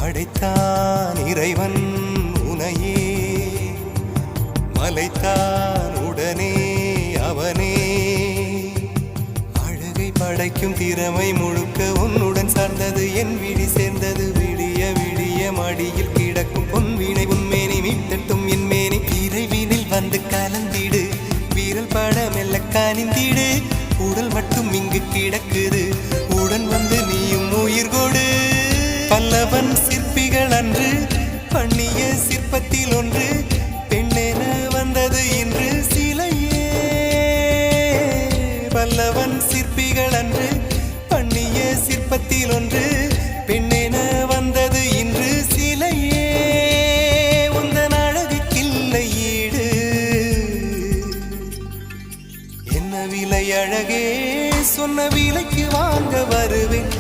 படைத்தான் இறைவன் உனையே, மலைத்தான் உடனே அவனே. அழகை படைக்கும் திறமை முழுக்க உன்னுடன் சார்ந்தது, என் விழி சேர்ந்தது. விடிய விடிய மடியில் கிடக்கும் பொன்வினை உன்மேனி மீட்டட்டும் என் மேனி. இறைவினில் வந்து கலந்திடு, வீரல் பட மெல்ல காணிந்திடு. உடல் மட்டும் இங்கு கிடக்குது, உடன் வந்து நீயும் உயிர் கொடு. பல்லவன் சிற்பிகள் அன்று பண்ணிய சிற்பத்தில் ஒன்று, பெண்ணென வந்தது இன்று சிலையே. பல்லவன் சிற்பிகள் அன்று பண்ணிய சிற்பத்தில் ஒன்று, பெண்ணென வந்தது இன்று சிலையே. உந்தன் அழகுக்கில்லை ஈடு, என்ன விலை அழகே, சொன்ன விலைக்கு வாங்க வருவேன்.